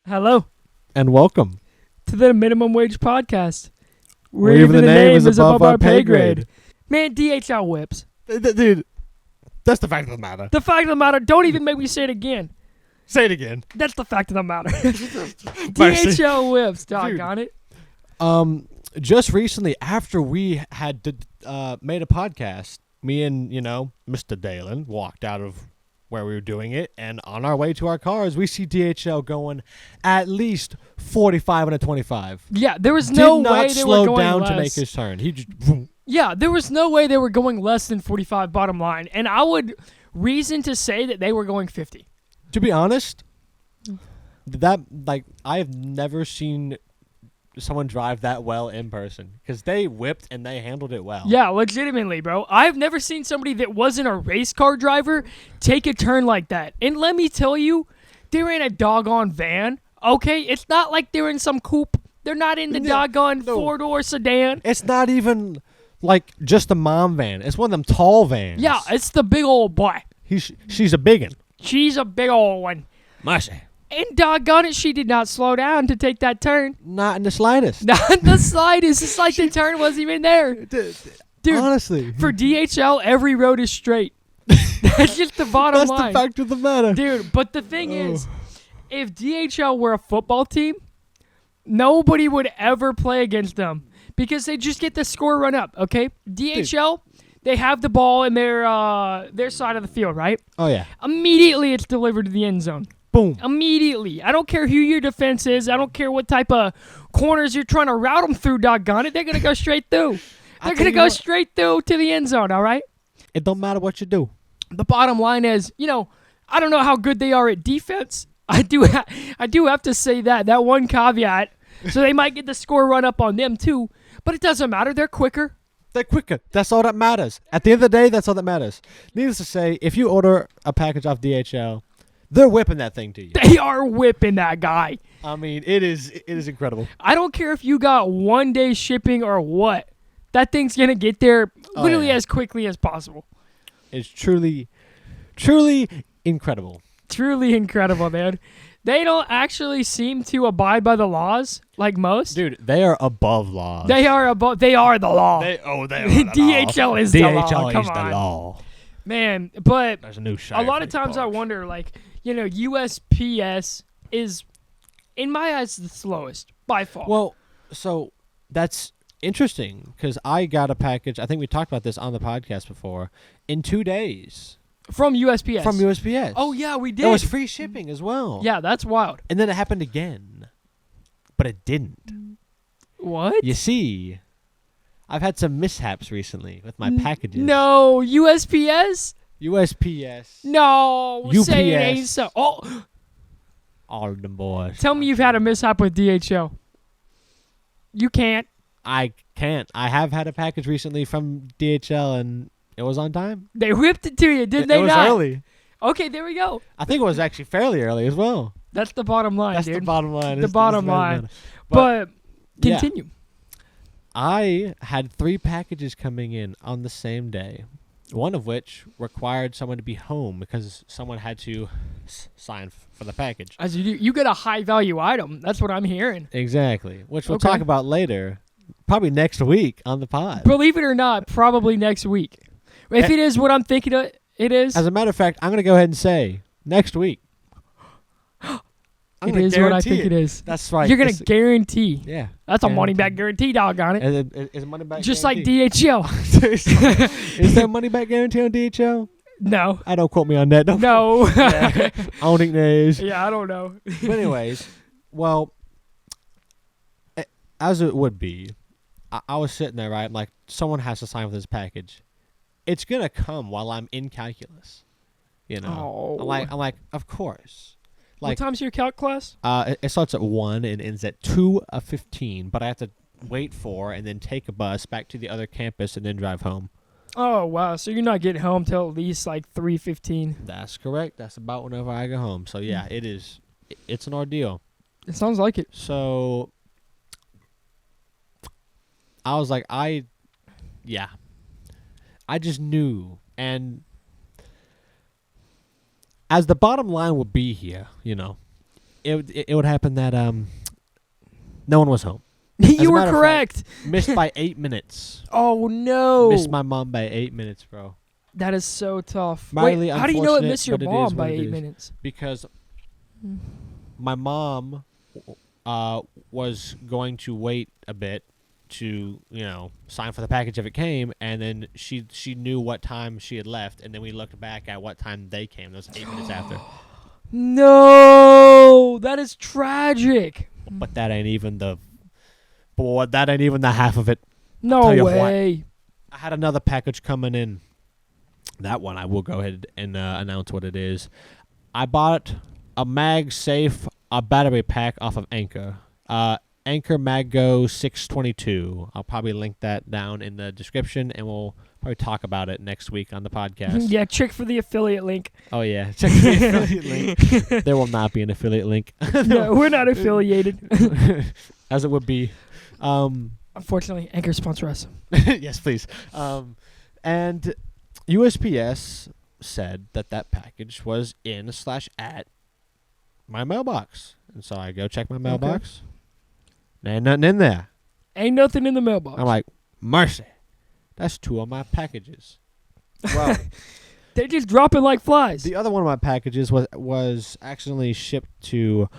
Hello And welcome. to the Minimum Wage Podcast. Where even the name is above our pay grade. Man, DHL whips. Dude, that's the fact of the matter. The fact of the matter, don't even make me say it again. Say it again. That's the fact of the matter. Mercy. DHL whips, doggone it. Just recently, after we had made a podcast, me and, Mr. Dalen walked out of where we were doing it, and on our way to our cars, we see DHL going at least 45 and a 25. Yeah, there was no Did not way they slow were going down less. to make his turn. He just... Yeah, there was no way they were going less than 45 bottom line, and I would reason to say that they were going 50. To be honest, I've never seen someone drive that well in person, because they whipped and they handled it well. Yeah, legitimately, bro. I've never seen somebody that wasn't a race car driver take a turn like that. And let me tell you, they're in a doggone van, okay? It's not like they're in some coupe. They're not in the doggone four-door sedan. It's not even like just a mom van. It's one of them tall vans. Yeah, it's the big old boy. She's a big one. She's a big old one. Mercy. And doggone it, she did not slow down to take that turn. Not in the slightest. Not in the slightest. It's like the turn wasn't even there. Dude, honestly. For DHL, every road is straight. That's just the bottom line. That's the fact of the matter. Dude, but the thing is, if DHL were a football team, nobody would ever play against them because they just get the score run up, okay? DHL, they have the ball in their side of the field, right? Oh, yeah. Immediately it's delivered to the end zone. Boom. Immediately. I don't care who your defense is. I don't care what type of corners you're trying to route them through, doggone it. They're going to go straight through. They're going to go straight through to the end zone, all right? It don't matter what you do. The bottom line is, I don't know how good they are at defense. I do have to say that one caveat. So they might get the score run up on them too, but it doesn't matter. They're quicker. They're quicker. That's all that matters. At the end of the day, that's all that matters. Needless to say, if you order a package off DHL, they're whipping that thing to you. They are whipping that guy. I mean, it is incredible. I don't care if you got 1 day shipping or what. That thing's going to get there literally as quickly as possible. It's truly, truly incredible. Truly incredible, man. They don't actually seem to abide by the laws like most. Dude, they are above laws. They are the law. They are the DHL law. is the law. DHL Come is on. the law. Man, but there's a new a lot of times I wonder, USPS is, in my eyes, the slowest by far. Well, so that's interesting because I got a package. I think we talked about this on the podcast before. In 2 days. From USPS. From USPS. Oh, yeah, we did. It was free shipping as well. Yeah, that's wild. And then it happened again. But it didn't. What? You see, I've had some mishaps recently with my packages. No, USPS? USPS. No, UPS. say it ain't so. Oh, all of them boys. Tell me you've had a mishap with DHL. You can't. I can't. I have had a package recently from DHL, and it was on time. They whipped it to you, didn't they? It was not? early. Okay, there we go. I think it was actually fairly early as well. That's the bottom line, That's dude. the bottom line. The bottom line. But continue. I had 3 packages coming in on the same day, one of which required someone to be home because someone had to sign for the package. As you do, you get a high-value item. That's what I'm hearing. Exactly, which we'll talk about later, probably next week on the pod. Believe it or not, probably next week. If it is what I'm thinking it is. As a matter of fact, I'm going to go ahead and say next week. It is what I think it is. That's right. You're going to guarantee. Yeah. That's a money-back guarantee, doggone it. Is money-back just guarantee? like DHL. Is there a money-back guarantee on DHL? No. I don't quote me on that. No. I don't think there is. Yeah, I don't know. But anyways, well, as it would be, I was sitting there, right? I'm like, someone has to sign for this package. It's going to come while I'm in calculus. Oh. I'm like, of course. What time's your calc class? It starts at 1 and ends at 2:15, but I have to wait for and then take a bus back to the other campus and then drive home. Oh, wow. So you're not getting home till at least 3:15. That's correct. That's about whenever I go home. So, yeah, it's an ordeal. It sounds like it. So, I was like, I just knew. And as the bottom line would be here, it would happen that no one was home. You were correct. Missed by 8 minutes. Oh no! Missed my mom by 8 minutes, bro. That is so tough. Mildly Wait, how do you know it unfortunate, missed your but it mom is by what it 8 is. minutes? Because my mom was going to wait a bit to sign for the package if it came, and then she knew what time she had left, and then we looked back at what time they came. That was 8 minutes after. No, that is tragic. But that ain't even the half of it. No way. I had another package coming in. That one I will go ahead and announce what it is. I bought a MagSafe battery pack off of Anchor. Anchor MagGo 622. I'll probably link that down in the description, and we'll probably talk about it next week on the podcast. Yeah, check for the affiliate link. Oh, yeah. Check for the affiliate link. There will not be an affiliate link. No, we're not affiliated. As it would be. Unfortunately, Anchor sponsor us. Yes, please. And USPS said that package was in/at my mailbox. And so I go check my mailbox. Okay. Ain't nothing in there. Ain't nothing in the mailbox. I'm like, mercy. That's 2 of my packages. Well, they're just dropping like flies. the other one of my packages was accidentally shipped to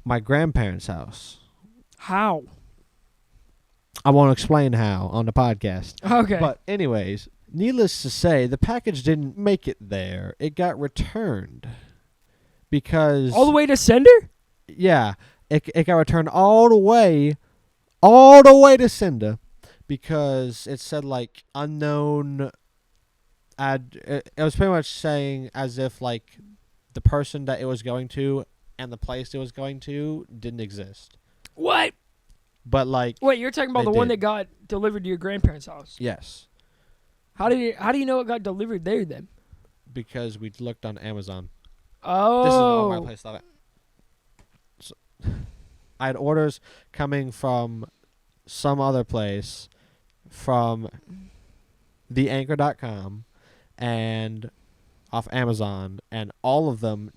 my grandparents' house. How? I won't explain how on the podcast. Okay. But anyways, needless to say, the package didn't make it there. It got returned. Because all the way to sender? Yeah. It got returned all the way to sender, because it said like unknown it was pretty much saying as if like the person that it was going to and the place it was going to didn't exist. What? But like, wait, you're talking about the one that got delivered to your grandparents' house? Yes. How do you know it got delivered there then? Because we looked on Amazon. Oh. This is all my place. Love it. So, I had orders coming from some other place, from theanchor.com and off Amazon, and all of them,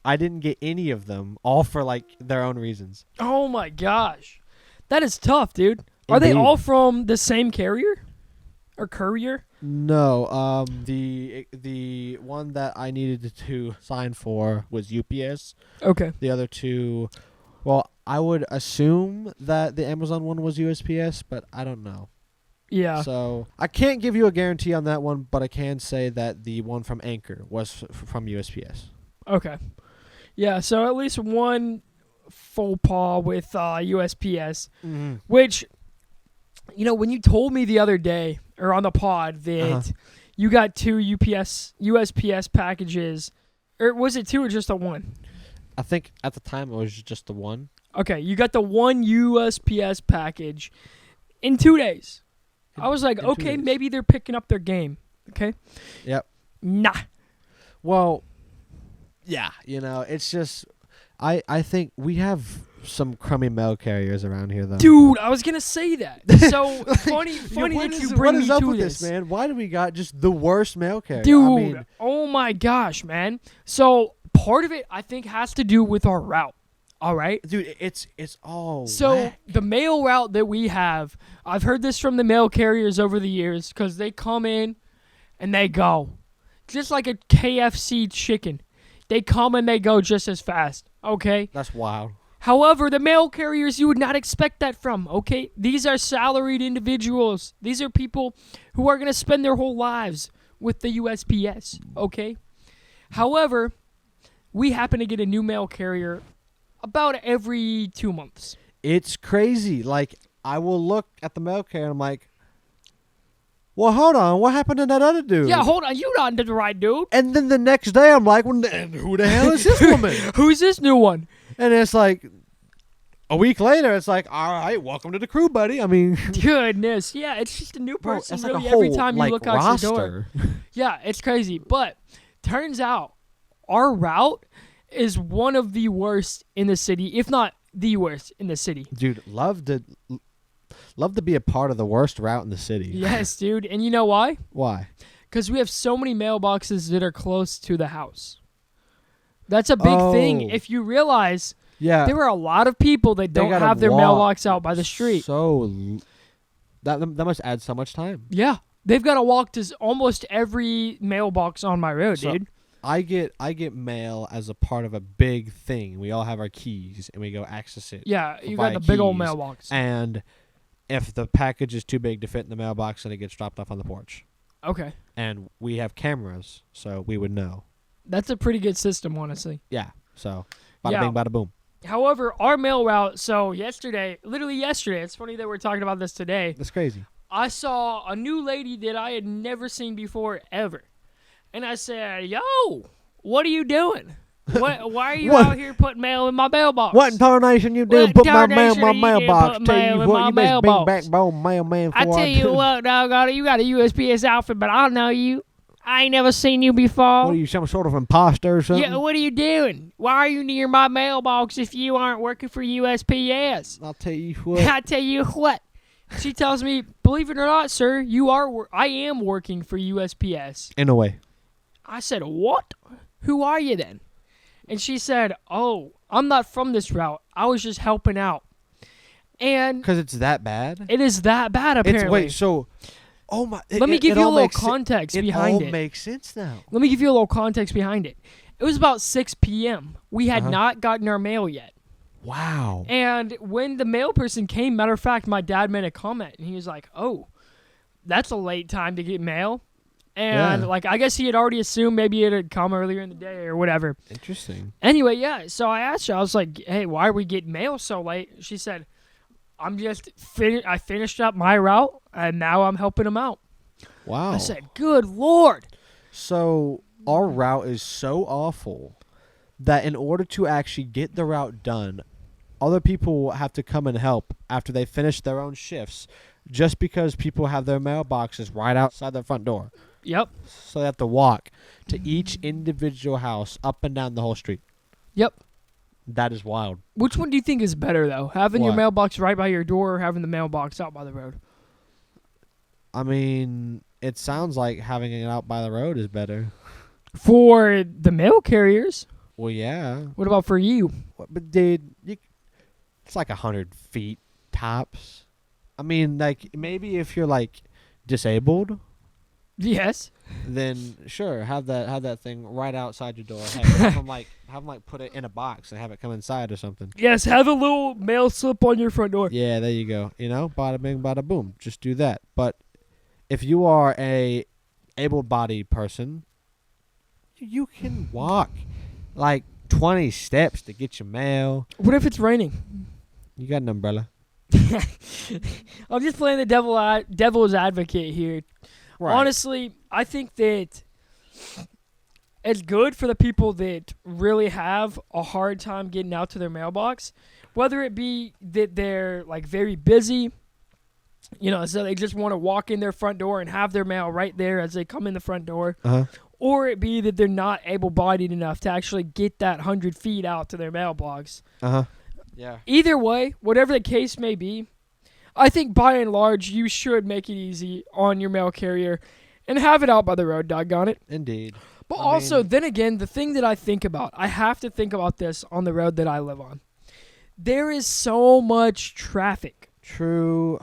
I didn't get any of them, all for like their own reasons. Oh my gosh. That is tough, dude. Are they all from the same carrier? Or courier? No, the one that I needed to sign for was UPS. Okay. The other two, well, I would assume that the Amazon one was USPS, but I don't know. Yeah. So I can't give you a guarantee on that one, but I can say that the one from Anchor was from USPS. Okay. Yeah, so at least one faux pas with USPS, which, when you told me the other day, or on the pod, that you got 2 USPS packages, or was it 2 or just the one? I think at the time it was just the one. Okay, you got the one USPS package in 2 days. I was like, okay, maybe they're picking up their game. Okay? Yep. Nah. Well, yeah, it's just, I think we have some crummy mail carriers around here, though. Dude, I was going to say that. So, funny that you bring me to this. What is up with this, man? Why do we got just the worst mail carrier? Dude, oh my gosh, man. So, part of it, I think, has to do with our route. All right? Dude, it's all So, whack. the mail route that we have, I've heard this from the mail carriers over the years, because they come in and they go. Just like a KFC chicken. They come and they go just as fast, okay? That's wild. However, the mail carriers, you would not expect that from, okay? These are salaried individuals. These are people who are going to spend their whole lives with the USPS, okay? However, we happen to get a new mail carrier about every 2 months. It's crazy. Like, I will look at the mail carrier and I'm like, well, hold on. What happened to that other dude? Yeah, hold on. You're not the right dude. And then the next day I'm like, well, who the hell is this woman? Who's this new one? And it's like, a week later, it's like, all right, welcome to the crew, buddy. I mean, goodness. Yeah, it's just a new person bro, really like every time you look out roster. your door. Yeah, it's crazy. But turns out our route is one of the worst in the city, if not the worst in the city. Dude, love to be a part of the worst route in the city. Yes, dude. And you know why? Why? Because we have so many mailboxes that are close to the house. That's a big thing. Oh. If you realize, Yeah. there are a lot of people that They don't gotta have their walk mailbox out by the street. That must add so much time. Yeah. They've got to walk to almost every mailbox on my road, So, dude. I get mail as a part of a big thing. We all have our keys and we go access it. Yeah, you via got the big old keys. mailbox. And if the package is too big to fit in the mailbox, then it gets dropped off on the porch. Okay. And we have cameras, so we would know. That's a pretty good system, honestly. Yeah. So, bada Yeah. bing, bada boom. However, our mail route, so literally yesterday, it's funny that we're talking about this today, That's crazy. I saw a new lady that I had never seen before ever. And I said, yo, what are you doing? Why are you What? out here putting mail in my mailbox? What in tarnation you do? What Put my mail in tarnation my are you doing mailbox. putting Tell mail you in what, my you best big mailbox? backbone mailman for I tell you what, dog, I got a USPS outfit, but I don't know you. I ain't never seen you before. What are you, some sort of imposter or something? Yeah, what are you doing? Why are you near my mailbox if you aren't working for USPS? I'll tell you what. I tell you what. She tells me, believe it or not, sir, I am working for USPS. In a way. I said, what? Who are you then? And she said, oh, I'm not from this route. I was just helping out. And Because it's that bad? it is that bad, apparently. Wait, so... Oh my... Let me give you a little context behind It all it. makes sense now. Let me give you a little context behind it. It was about 6 p.m. We had not gotten our mail yet. Wow. And when the mail person came, matter of fact, my dad made a comment, and he was like, oh, that's a late time to get mail. And, Yeah. I guess he had already assumed maybe it had come earlier in the day or whatever. Interesting. Anyway, yeah, so I asked her, I was like, hey, why are we getting mail so late? She said, I'm just, I finished up my route, and now I'm helping him out. Wow. I said, good Lord. So, our route is so awful that in order to actually get the route done, other people will have to come and help after they finish their own shifts just because people have their mailboxes right outside their front door. Yep. So they have to walk to each individual house up and down the whole street. Yep. That is wild. Which one do you think is better, though? Having your What? mailbox right by your door or having the mailbox out by the road? I mean, it sounds like having it out by the road is better. For the mail carriers. Well, yeah. What about for you? But, dude, it's like 100 feet tops. I mean, maybe if you're, disabled, Yes. then sure, have that thing right outside your door. Have them put it in a box and have it come inside or something. Yes, have a little mail slip on your front door. Yeah, there you go. Bada bing, bada boom. Just do that. But if you are a able-bodied person, you can walk 20 steps to get your mail. What if it's raining? You got an umbrella. I'm just playing the devil's advocate here. Right. Honestly, I think that it's good for the people that really have a hard time getting out to their mailbox, whether it be that they're very busy, so they just want to walk in their front door and have their mail right there as they come in the front door, or it be that they're not able-bodied enough to actually get that 100 feet out to their mailbox. Yeah. Either way, whatever the case may be, I think by and large you should make it easy on your mail carrier and have it out by the road, doggone it. Indeed. But then again, the thing that I think about, I have to think about this on the road that I live on. There is so much traffic. True.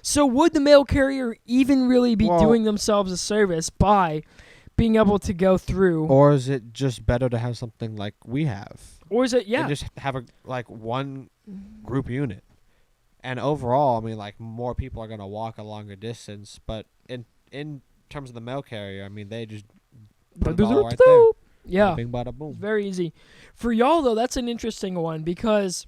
So would the mail carrier even really be doing themselves a service by being able to go through? Or is it just better to have something like we have? Or is it, And just have one group unit. And overall, I mean, more people are going to walk a longer distance. But in terms of the mail carrier, I mean, they just put it all right there. Yeah. Bing, bada, boom. It's very easy. For y'all, though, that's an interesting one because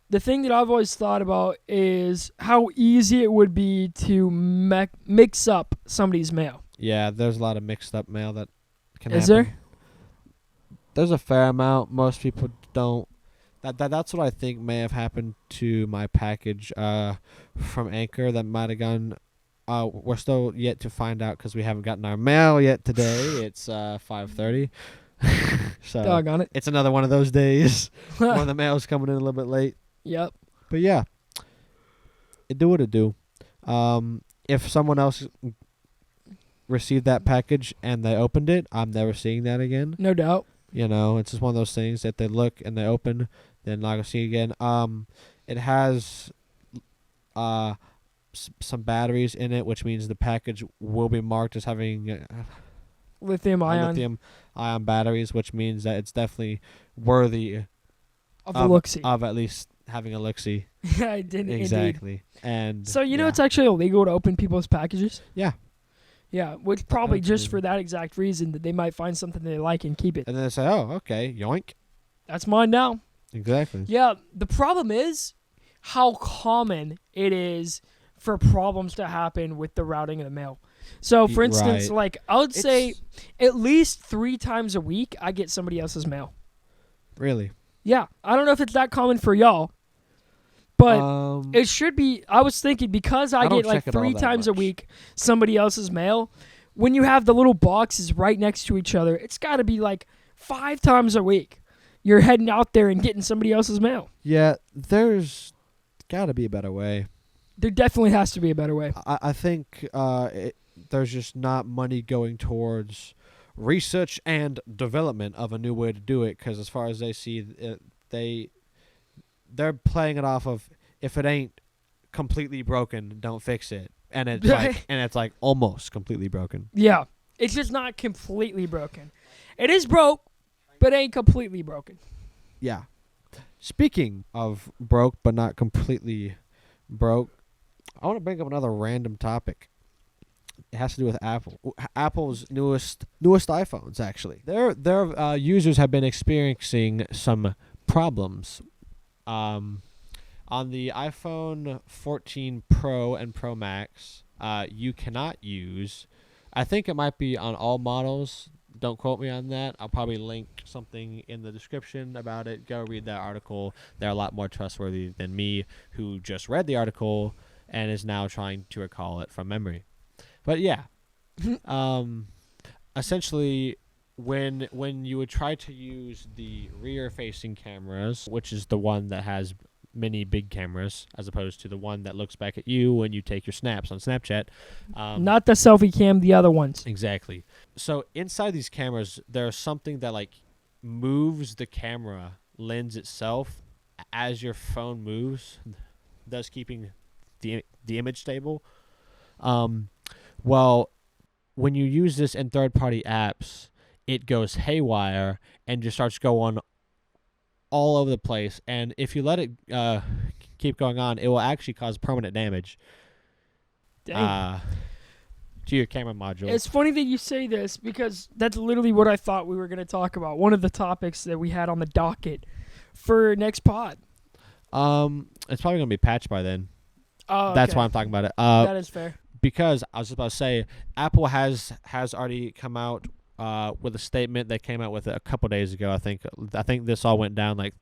the thing that I've always thought about is how easy it would be to mix up somebody's mail. Yeah, there's a lot of mixed up mail that can happen. Is there? There's a fair amount. Most people don't. That's what I think may have happened to my package from Anchor that might have gone. We're still yet to find out because we haven't gotten our mail yet today. It's 5:30. So Doggone it. it's another one of those days when the mail's coming in a little bit late. Yep. But yeah, it do what it do. If someone else received that package and they opened it, I'm never seeing that again. No doubt. It's just one of those things that they look and they open, they're not gonna see again. It has some batteries in it, which means the package will be marked as having Lithium-ion lithium-ion batteries, which means that it's definitely worthy of the look-see. of at least having a look-see. Yeah, I did. Exactly. Indeed. And So it's actually illegal to open people's packages. Yeah. Yeah, which probably just Absolutely. for that exact reason that they might find something they like and keep it. And then they say, "Oh, okay, yoink." That's mine now. Exactly. Yeah, the problem is how common it is for problems to happen with the routing of the mail. So, for instance, Right. I would say at least 3 times a week I get somebody else's mail. Really. Yeah, I don't know if it's that common for y'all, but Um, it should be. I was thinking because I don't get like check it all 3 that times a much. week somebody else's mail. When you have the little boxes right next to each other, it's got to be like 5 times a week. You're heading out there and getting somebody else's mail. yeah, there's got to be a better way. There definitely has to be a better way. I think there's just not money going towards research and development of a new way to do it, because as far as they see it, they're playing it off of, if it ain't completely broken, don't fix it. And it's like almost completely broken. Yeah, it's just not completely broken. It is broke, but ain't completely broken. Yeah. Speaking of broke but not completely broke, I want to bring up another random topic. It has to do with Apple. Apple's newest iPhones, actually. Their users have been experiencing some problems. On the iPhone 14 Pro and Pro Max, you cannot use. I think it might be on all models. Don't quote me on that. I'll probably link something in the description about it. Go read that article. They're a lot more trustworthy than me, who just read the article and is now trying to recall it from memory. But yeah, essentially, when you would try to use the rear-facing cameras, which is the one that has many big cameras, as opposed to the one that looks back at you when you take your snaps on Snapchat. Not the selfie cam, the other ones. Exactly. So inside these cameras, there's something that moves the camera lens itself as your phone moves, thus keeping the image stable. Well, when you use this in third-party apps, it goes haywire and just starts going all over the place. And if you let it keep going on, it will actually cause permanent damage Dang. to your camera module. It's funny that you say this because that's literally what I thought we were going to talk about. One of the topics that we had on the docket for next pod. It's probably gonna be patched by then. Oh, That's okay. why I'm talking about it. That is fair. Because I was just about to say, Apple has already come out with a statement they came out with it a couple days ago. I think this all went down like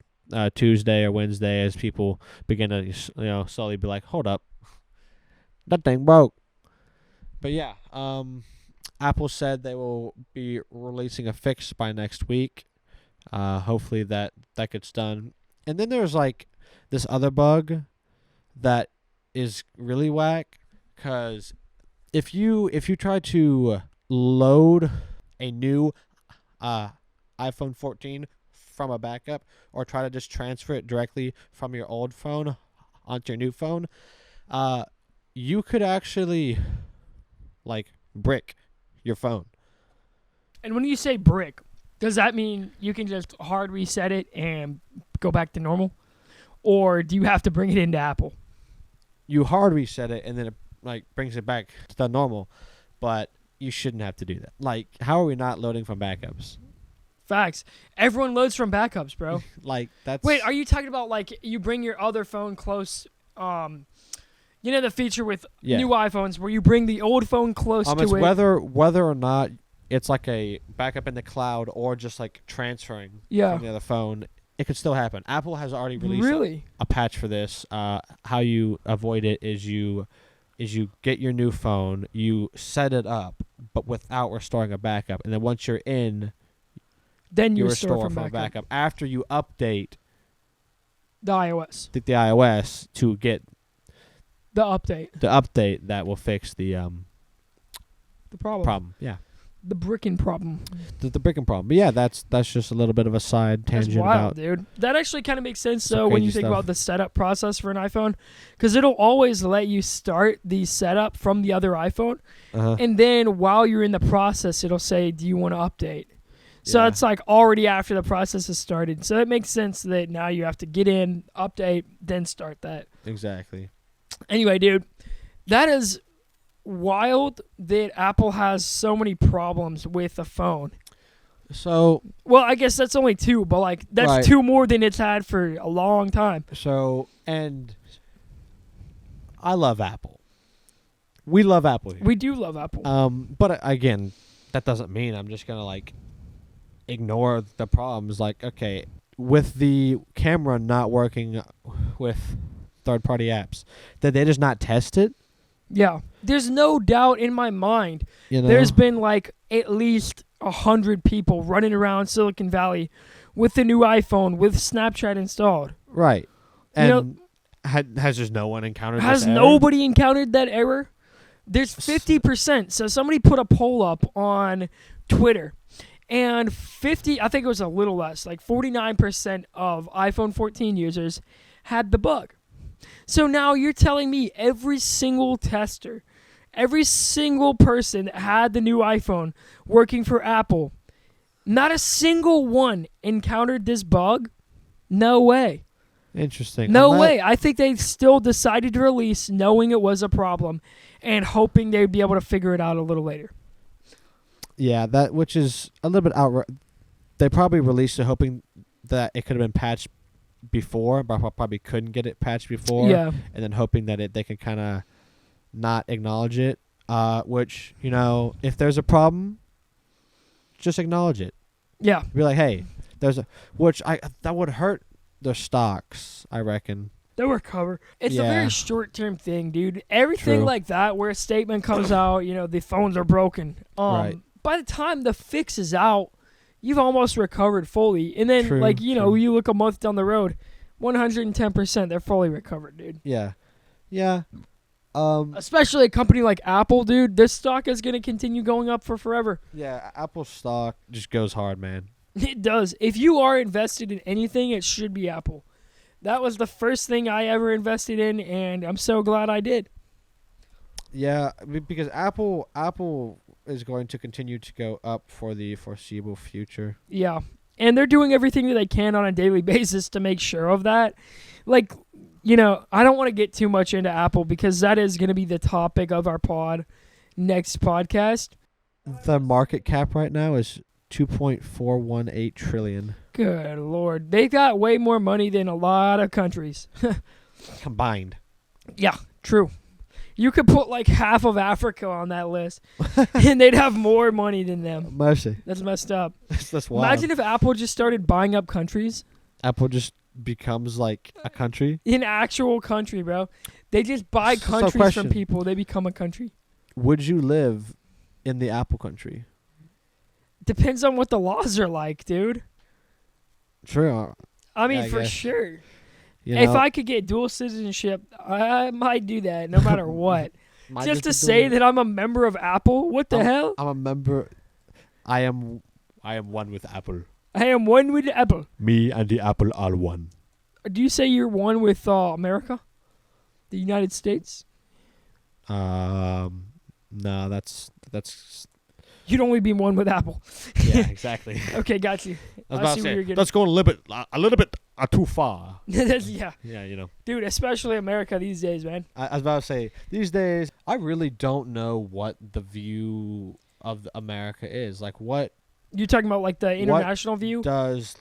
Tuesday or Wednesday as people begin to slowly be like, hold up, that thing broke. But yeah, Apple said they will be releasing a fix by next week. Hopefully that gets done. And then there's this other bug that is really whack, because if you try to load a new iPhone 14 from a backup, or try to just transfer it directly from your old phone onto your new phone, you could actually brick your phone. And when you say brick, does that mean you can just hard reset it and go back to normal? Or do you have to bring it into Apple? You hard reset it and then it brings it back to the normal, but you shouldn't have to do that. How are we not loading from backups? Facts. Everyone loads from backups, bro. That's... Wait, are you talking about you bring your other phone close? You know the feature with new iPhones where you bring the old phone close to it's it. whether or not it's a backup in the cloud or just transferring from the other phone. It could still happen. Apple has already released a patch for this. How you avoid it is you get your new phone, you set it up, but without restoring a backup, and then once you're in, then you restore from a backup. After you update the iOS, the iOS to get the update that will fix the problem. Yeah. The bricking problem. The bricking problem. But yeah, that's just a little bit of a side tangent That's wild, about. dude. That actually kind of makes sense, Some though, when you crazy think stuff. about the setup process for an iPhone. Because it'll always let you start the setup from the other iPhone. Uh-huh. And then while you're in the process, it'll say, do you want to update? So Yeah. it's like already after the process has started. So it makes sense that now you have to get in, update, then start that. Exactly. Anyway, dude, that is wild that Apple has so many problems with the phone. So Well, I guess that's only two, but like that's Right. two more than it's had for a long time. and I love Apple. We love Apple here. We do love Apple. But again, that doesn't mean I'm just gonna like ignore the problems. Like, okay, with the camera not working with third-party apps, did they just not test it? Yeah. There's no doubt in my mind. You know, There's been like at least 100 people running around Silicon Valley with the new iPhone with Snapchat installed. right, You and know, has just no one encountered? has this error? nobody encountered that error? There's 50%. So somebody put a poll up on Twitter, and I think it was a little less, like 49% of iPhone 14 users had the bug. So now you're telling me every single tester, every single person that had the new iPhone working for Apple, not a single one encountered this bug? No way. Interesting. No I'm not- way. I think they still decided to release knowing it was a problem and hoping they'd be able to figure it out a little later. Yeah, that which is a little bit outright. They probably released it hoping that it could have been patched before, but probably couldn't get it patched before. Yeah. And then hoping that they could kind of not acknowledge it. Which, you know, if there's a problem, just acknowledge it. Yeah. Be like, hey, that would hurt their stocks, I reckon. They'll recover. It's a Yeah. very short-term thing, dude. Everything True. like that, where a statement comes out, the phones are broken. Right. By the time the fix is out, you've almost recovered fully. And then, True, true. you look a month down the road, 110%, they're fully recovered, dude. Yeah. Yeah. Especially a company like Apple, dude. This stock is going to continue going up for forever. Yeah, Apple stock just goes hard, man. It does. If you are invested in anything, it should be Apple. That was the first thing I ever invested in, and I'm so glad I did. Yeah, because Apple is going to continue to go up for the foreseeable future. Yeah. And they're doing everything that they can on a daily basis to make sure of that. Like, I don't want to get too much into Apple because that is going to be the topic of our next podcast. The market cap right now is 2.418 trillion Good Lord. They got way more money than a lot of countries. combined. Yeah, true. You could put like half of Africa on that list, and they'd have more money than them. Mercy. That's messed up. That's wild. Imagine if Apple just started buying up countries. Apple just becomes like a country. An actual country, bro. They just buy So countries from question. people. They become a country. Would you live in the Apple country? Depends on what the laws are like, dude. True. I mean, I for guess. sure. You If know, I could get dual citizenship, I might do that no matter what. might Just to be say doing- that I'm a member of Apple? What the hell? I'm a member. I am one with Apple. I am one with Apple. Me and the Apple are one. Do you say you're one with America? The United States? No, that's You'd only be one with Apple. yeah, exactly. Okay, got you. I was I about see to where you're say getting. that's going a little bit too far. Yeah. Yeah, you know. Dude, especially America these days, man. I was about to say these days I really don't know what the view of America is. Like, what You're talking about like the international view? does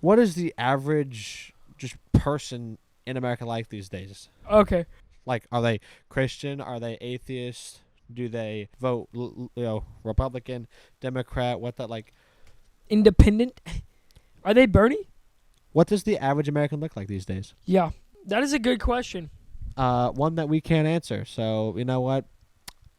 what is the average just person in America like these days? Okay. Like, are they Christian? Are they atheist? Do they vote, Republican, Democrat? Independent? Are they Bernie? What does the average American look like these days? Yeah. That is a good question. One that we can't answer. So, you know what?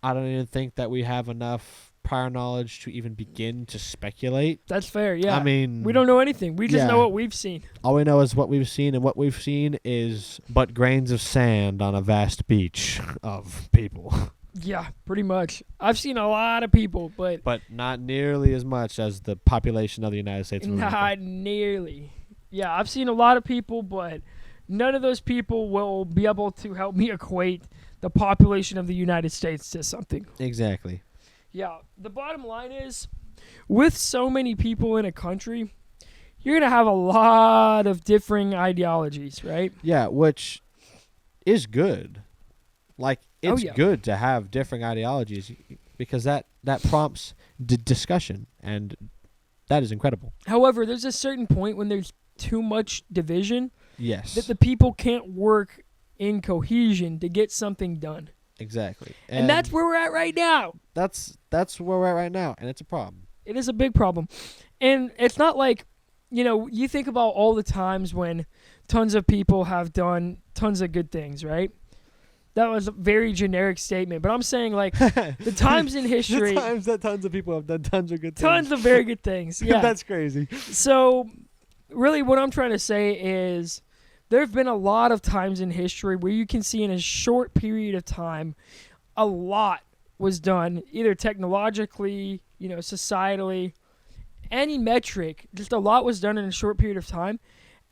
I don't even think that we have enough prior knowledge to even begin to speculate. That's fair, yeah. I mean, we don't know anything. We just yeah. know what we've seen. all we know is what we've seen, and what we've seen is but grains of sand on a vast beach of people. Yeah, pretty much. I've seen a lot of people, but But not nearly as much as the population of the United States of America. not nearly. Yeah, I've seen a lot of people, but none of those people will be able to help me equate the population of the United States to something. Exactly. Yeah, the bottom line is, with so many people in a country, you're going to have a lot of differing ideologies, right? Yeah, which is good. Like, it's yeah. good to have different ideologies because that prompts discussion, and that is incredible. However, there's a certain point when there's too much division Yes. that the people can't work in cohesion to get something done. Exactly. And that's where we're at right now. That's where we're at right now, and it's a problem. It is a big problem. And it's not like, you think about all the times when tons of people have done tons of good things, right? That was a very generic statement, but I'm saying like the times in history, The times that tons of people have done tons of good things. tons of very good things. Yeah. That's crazy. So really what I'm trying to say is there have been a lot of times in history where you can see in a short period of time a lot was done, either technologically, societally, any metric, just a lot was done in a short period of time.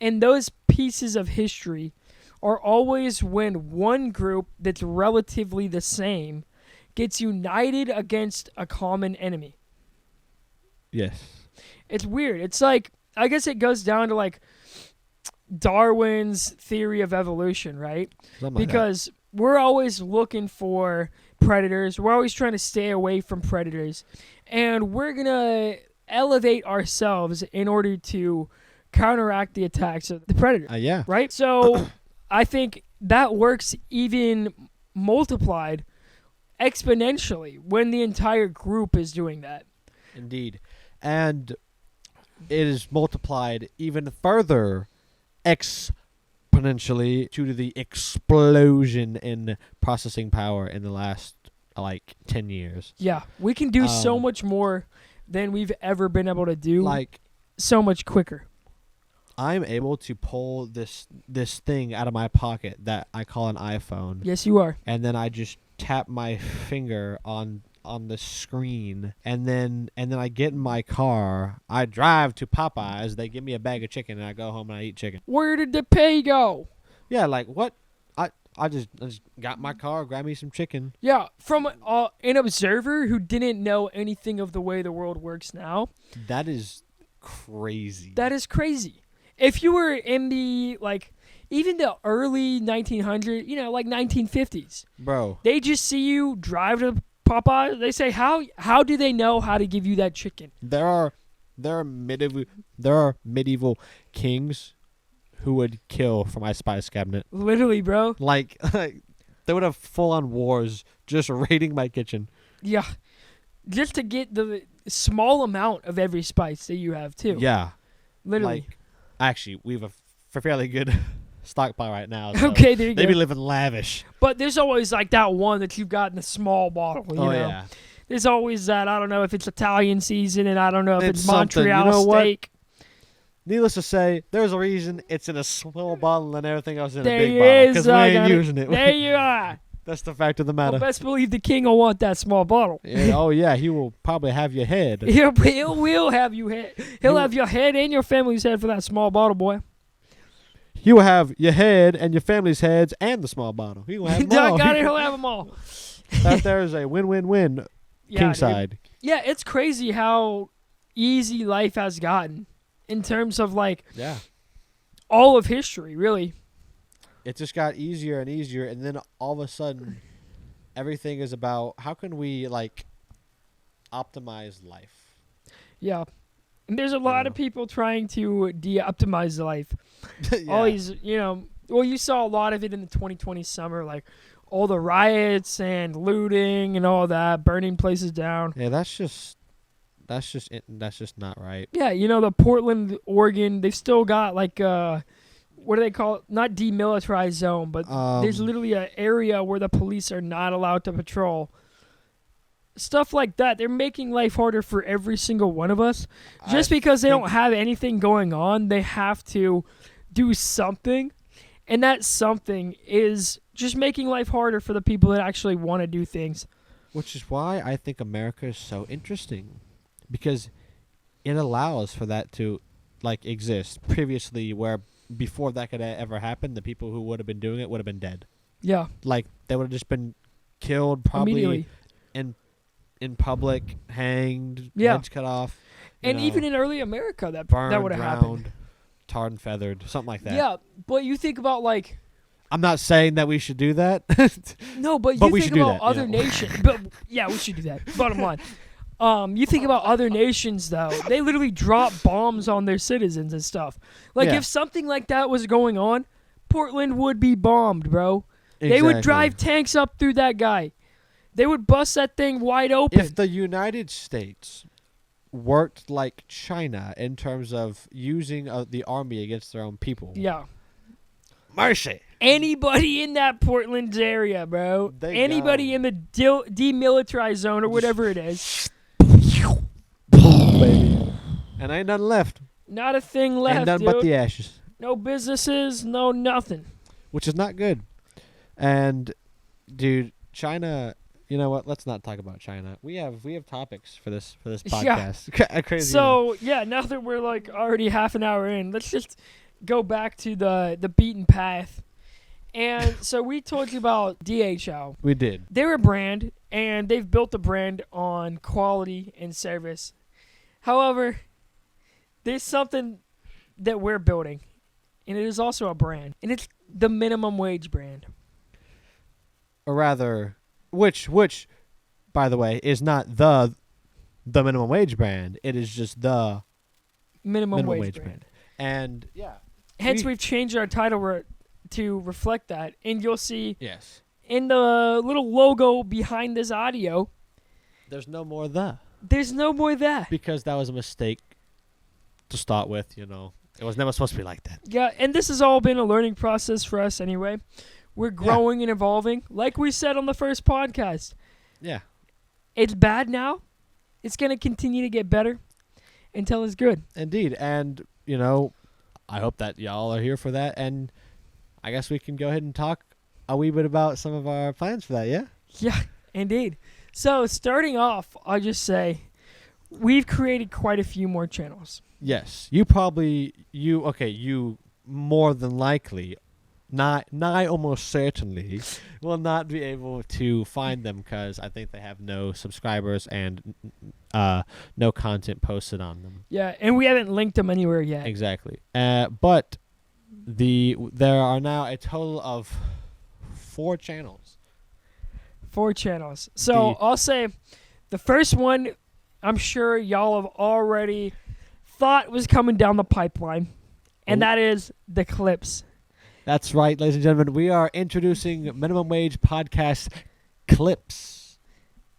And those pieces of history are always when one group that's relatively the same gets united against a common enemy. Yes. It's weird. It's like, I guess it goes down to like Darwin's theory of evolution, right? Because we're always looking for predators. We're always trying to stay away from predators. And we're going to elevate ourselves in order to counteract the attacks of the predator. Yeah. Right? So I think that works even multiplied exponentially when the entire group is doing that. Indeed. And it is multiplied even further exponentially due to the explosion in processing power in the last, 10 years. Yeah, we can do so much more than we've ever been able to do, Like, so much quicker. I'm able to pull this thing out of my pocket that I call an iPhone. Yes, you are. And then I just tap my finger on the screen, and then I get in my car. I drive to Popeyes. They give me a bag of chicken, and I go home and I eat chicken. Where did the pay go? Yeah, like what? I just got my car, grabbed me some chicken. Yeah, from an observer who didn't know anything of the way the world works now. That is crazy. That is crazy. If you were in the even the early 1900s, like 1950s, bro, they just see you drive to Popeyes. They say, how do they know how to give you that chicken? There are medieval kings who would kill for my spice cabinet. Literally, bro. Like they would have full on wars just raiding my kitchen. Yeah, just to get the small amount of every spice that you have too. Yeah, literally. Actually, we have a fairly good stockpile right now. So okay, there you go. They be living lavish. But there's always that one that you've got in the small bottle. You know? Yeah. There's always that. I don't know if it's Italian season, and I don't know if it's something. Montreal steak. Needless to say, there's a reason it's in a small bottle and everything else in there a big bottle. Because we ain't using it. There you are. That's the fact of the matter. Well, best believe the king will want that small bottle. Yeah, oh, yeah. He will probably have your head. He'll have you head. He'll have your head and your family's head for that small bottle, boy. He will have your head and your family's heads and the small bottle. He will have them all. He'll have them all. That there is a win-win-win king side. Yeah, it's crazy how easy life has gotten in terms of all of history, really. It just got easier and easier, and then all of a sudden, everything is about how can we optimize life. Yeah, and there's a lot of people trying to de-optimize life. Yeah. All these, well, you saw a lot of it in the 2020 summer, all the riots and looting and all that, burning places down. Yeah, that's just not right. Yeah, the Portland, Oregon, they've still got what do they call it? Not demilitarized zone, but there's literally an area where the police are not allowed to patrol. Stuff like that. They're making life harder for every single one of us. Just because they don't have anything going on, they have to do something. And that something is just making life harder for the people that actually want to do things. Which is why I think America is so interesting, because it allows for that to exist. Previously, where before that could ever happen, the people who would have been doing it would have been dead. Yeah. They would have just been killed, probably Immediately. in public, hanged, Yeah. heads cut off. And even in early America, that burned, would have drowned, happened. tarred and feathered, something like that. Yeah, but you think about I'm not saying that we should do that. no, but But you we think should do about that, other nations. But yeah, we should do that. Bottom line, you think about other nations though. They literally drop bombs on their citizens and stuff. Yeah. If something like that was going on, Portland would be bombed, bro. They would drive tanks up through that guy. They would bust that thing wide open. If the United States worked like China in terms of using the army against their own people. Yeah. Mercy. Anybody in that Portland area, bro. Anybody in the demilitarized zone or whatever it is. Baby. And ain't nothing left. Not a thing left, Ain't nothing dude. but the ashes. No businesses, no nothing. Which is not good. And, dude, China... You know what? Let's not talk about China. We have topics for this podcast. Yeah. Crazy. So yeah, now that we're already half an hour in, let's just go back to the beaten path. And so we told you about DHL. We did. They're a brand, and they've built a brand on quality and service. However, there's something that we're building, and it is also a brand, and it's the minimum wage brand. Or rather, which, by the way, is not the minimum wage brand. It is just the minimum wage brand. And hence we've changed our title to reflect that, and you'll see in the little logo behind this audio, there's no more the. There's no more that. Because that was a mistake to start with, It was never supposed to be like that. Yeah, and this has all been a learning process for us anyway. We're growing and evolving, like we said on the first podcast. Yeah. It's bad now. It's going to continue to get better until it's good. Indeed. And, I hope that y'all are here for that. And I guess we can go ahead and talk a wee bit about some of our plans for that, yeah? Yeah, indeed. So, starting off, I'll just say we've created quite a few more channels. Yes. You more than likely, nigh almost certainly, will not be able to find them because I think they have no subscribers and no content posted on them. Yeah, and we haven't linked them anywhere yet. Exactly. But there are now a total of 4 channels. 4 channels. So I'll say the first one, I'm sure y'all have already thought was coming down the pipeline, and that is the Clips. That's right, ladies and gentlemen. We are introducing Minimum Wage Podcast Clips.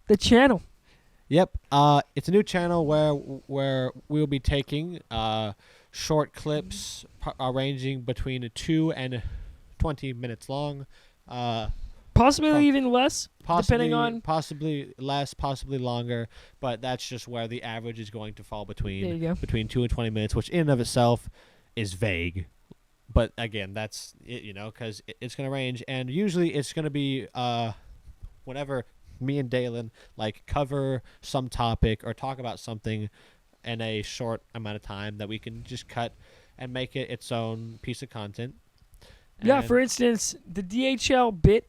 The channel. Yep. It's a new channel where we'll be taking short clips ranging between 2 and 20 minutes long. Possibly even less, depending on... Possibly less, possibly longer, but that's just where the average is going to fall between 2 and 20 minutes, which in and of itself is vague. But again, that's it, because it's going to range, and usually it's going to be whenever me and Dalen cover some topic or talk about something in a short amount of time that we can just cut and make it its own piece of content. Yeah, for instance, the DHL bit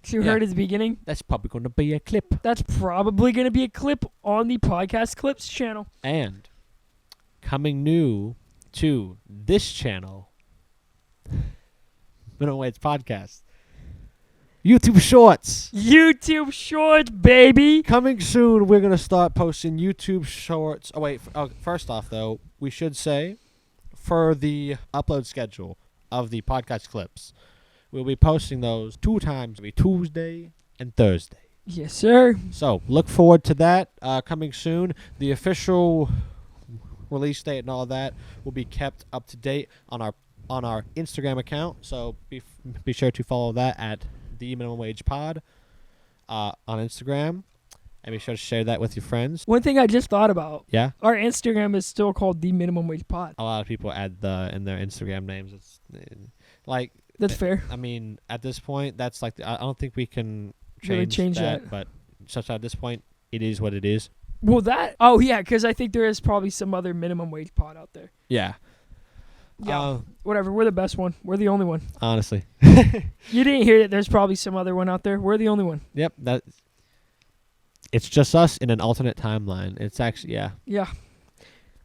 you heard at the beginning. That's probably going to be a clip. That's probably going to be a clip on the Podcast Clips channel. And coming new to this channel, Minimum Wage Podcast, YouTube Shorts. YouTube Shorts, baby. Coming soon, we're going to start posting YouTube Shorts. Oh, wait. First off, though, we should say for the upload schedule of the podcast clips, we'll be posting those 2 times, every Tuesday and Thursday. Yes, sir. So look forward to that coming soon. The official release date and all that will be kept up to date on our Instagram account. So be sure to follow that at the Minimum Wage Pod on Instagram. And be sure to share that with your friends. One thing I just thought about. Yeah. Our Instagram is still called The Minimum Wage Pod. A lot of people add the in their Instagram names. It's like That's fair. I mean, at this point, that's like I don't think we can Really change change that. But such at this point, it is what it is. Well, oh yeah, because I think there is probably some other minimum wage pod out there. Yeah. Yeah. Whatever. We're the best one. We're the only one. Honestly. You didn't hear that there's probably some other one out there. We're the only one. Yep. It's just us in an alternate timeline. It's actually Yeah.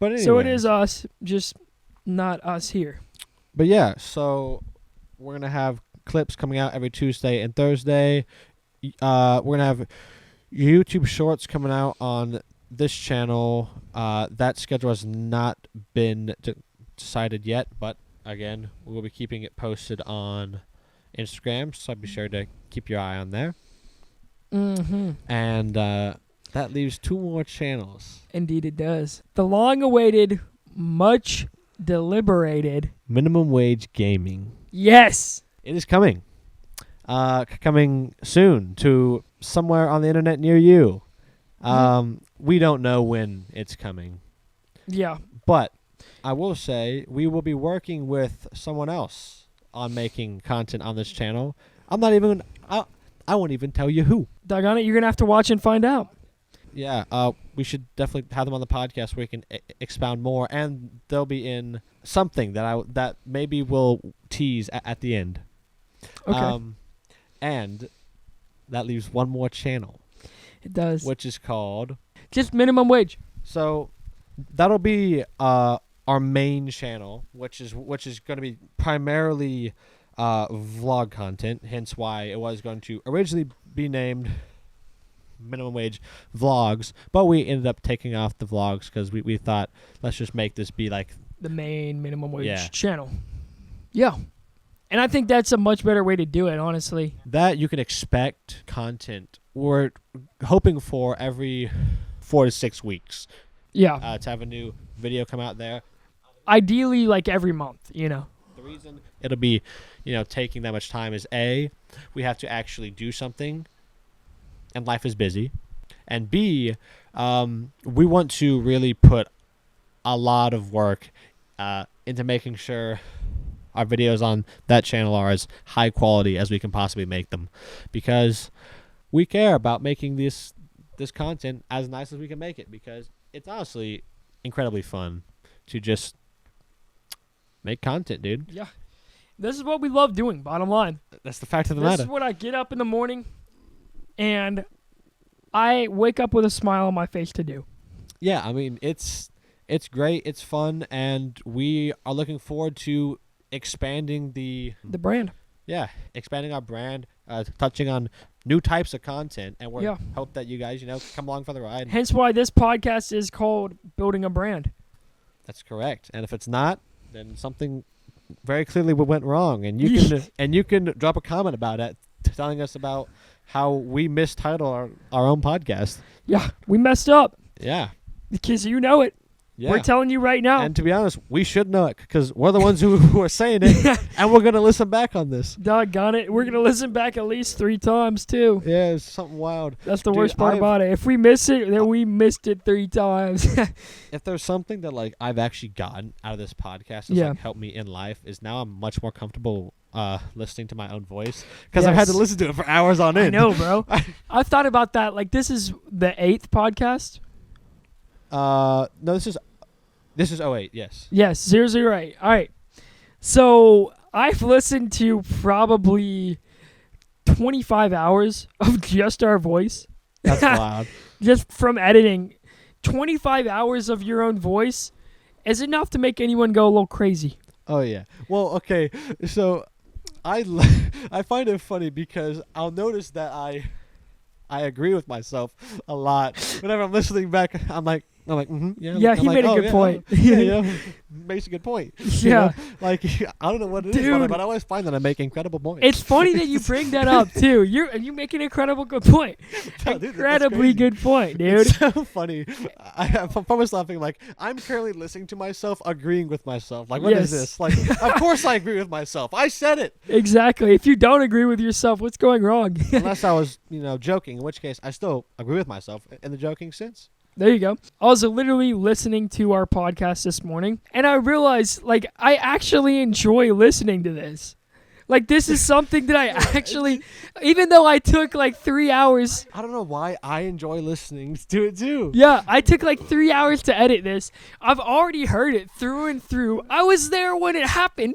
But anyway. So it is us, just not us here. But yeah, so we're gonna have clips coming out every Tuesday and Thursday. We're gonna have YouTube Shorts coming out on this channel. That schedule has not been decided yet, but again, we'll be keeping it posted on Instagram, so be sure to keep your eye on there. Mm-hmm. And that leaves 2 more channels. Indeed it does. The long-awaited, much deliberated Minimum Wage Gaming. Yes! It is coming. Coming soon to somewhere on the internet near you. We don't know when it's coming. Yeah. But I will say we will be working with someone else on making content on this channel. I won't even tell you who. Doggone it, you're going to have to watch and find out. Yeah, we should definitely have them on the podcast where we can expound more, and they'll be in something that maybe we'll tease at the end. Okay. And that leaves 1 more channel. It does. Which is called just minimum wage. So that'll be our main channel, which is going to be primarily vlog content. Hence why it was going to originally be named Minimum Wage Vlogs, but we ended up taking off the vlogs because we thought let's just make this be like the main minimum wage channel. Yeah. And I think that's a much better way to do it, honestly. That you can expect content. We're hoping for every 4 to 6 weeks. Yeah. To have a new video come out there. Ideally, like every month, The reason it'll be, taking that much time is A, we have to actually do something, and life is busy. And B, we want to really put a lot of work into making sure our videos on that channel are as high quality as we can possibly make them, because we care about making this content as nice as we can make it, because it's honestly incredibly fun to just make content, dude. Yeah. This is what we love doing, bottom line. That's the fact of the matter. This is what I get up in the morning and I wake up with a smile on my face to do. Yeah, I mean, it's great, it's fun, and we are looking forward to expanding the brand. Yeah, expanding our brand, touching on new types of content, and we hope that you guys, come along for the ride. Hence why this podcast is called Building a Brand. That's correct. And if it's not, then something very clearly went wrong, and you can drop a comment about it, telling us about how we mistitle our own podcast. Yeah, we messed up. Yeah. Because you know it. Yeah. We're telling you right now. And to be honest, we should know it because we're the ones who are saying it, and we're going to listen back on this. Doggone it. We're going to listen back at least 3 times, too. Yeah, it's something wild. That's the worst part about it. If we miss it, then we missed it 3 times. If there's something that, I've actually gotten out of this podcast that's, helped me in life, is now I'm much more comfortable listening to my own voice because I've had to listen to it for hours on end. I know, bro. I've thought about that. This is the 8th podcast. No, this is 08, yes. Yes, 008. All right. So I've listened to probably 25 hours of just our voice. That's wild. Just from editing. 25 hours of your own voice is enough to make anyone go a little crazy. Oh, yeah. Well, okay. So I find it funny because I'll notice that I agree with myself a lot. Whenever I'm listening back, I'm like, I'm like, yeah. Yeah, I'm he like, made a oh, good yeah, point. makes a good point. Yeah. Like I don't know what it is, Dude. but I always find that I make incredible points. It's funny that you bring that up too. You make an incredible good point. No, dude, that's Incredibly crazy. good point, dude. It's so funny. I'm always laughing. Like I'm currently listening to myself, agreeing with myself. Like what is Yes. this? Like of course I agree with myself. I said it. Exactly. If you don't agree with yourself, what's going wrong? Unless I was, joking. In which case, I still agree with myself in the joking sense. There you go. I was literally listening to our podcast this morning, and I realized, like, I actually enjoy listening to this. Like, this is something that I actually, even though I took like 3 hours. I don't know why I enjoy listening to it too. Yeah, I took like 3 hours to edit this. I've already heard it through and through. I was there when it happened.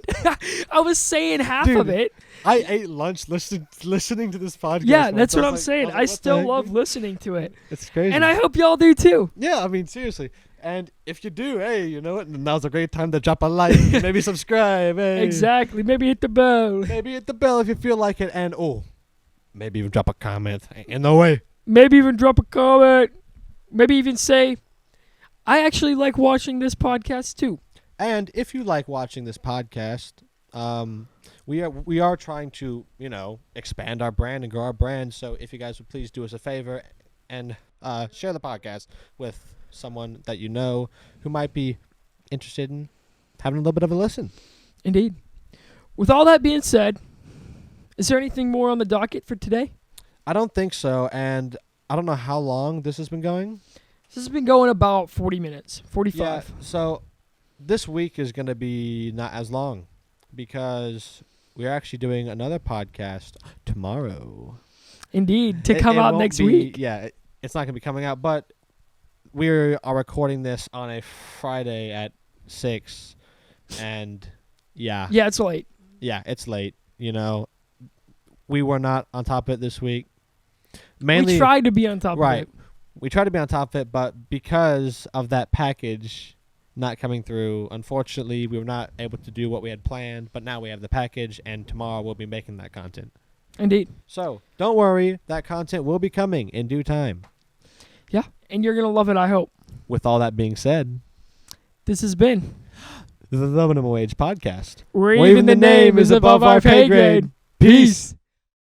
I was saying half of it. I ate lunch listening to this podcast. Yeah, once. that's what I I'm was saying. like, I what the still heck, love dude? listening to it. It's crazy. And I hope y'all do too. Yeah, I mean, seriously. And if you do, hey, you know what? Now's a great time to drop a like and maybe subscribe. Hey. Exactly. Maybe hit the bell. Maybe hit the bell if you feel like it. And, maybe even drop a comment. In the way. Maybe even drop a comment. Maybe even say, I actually like watching this podcast too. And if you like watching this podcast, we are trying to, expand our brand and grow our brand. So if you guys would please do us a favor and share the podcast with someone that you know who might be interested in having a little bit of a listen. Indeed. With all that being said, is there anything more on the docket for today? I don't think so. And I don't know how long this has been going. This has been going about 40 minutes, 45. Yeah, so this week is going to be not as long because we're actually doing another podcast tomorrow. Indeed, to come It out won't next be- week. Yeah, it's not going to be coming out, but we are recording this on a Friday at 6, and yeah, Yeah, it's late. yeah, it's late. We were not on top of it this week. Mainly, We tried to be on top right. of it. We tried to be on top of it, but because of that package not coming through, unfortunately, we were not able to do what we had planned. But now we have the package, and tomorrow we'll be making that content. Indeed. So don't worry, that content will be coming in due time. Yeah, and you're going to love it, I hope. With all that being said, This has been the Minimum Wage Podcast. Where Even the Name is Above Our Pay Grade. Peace.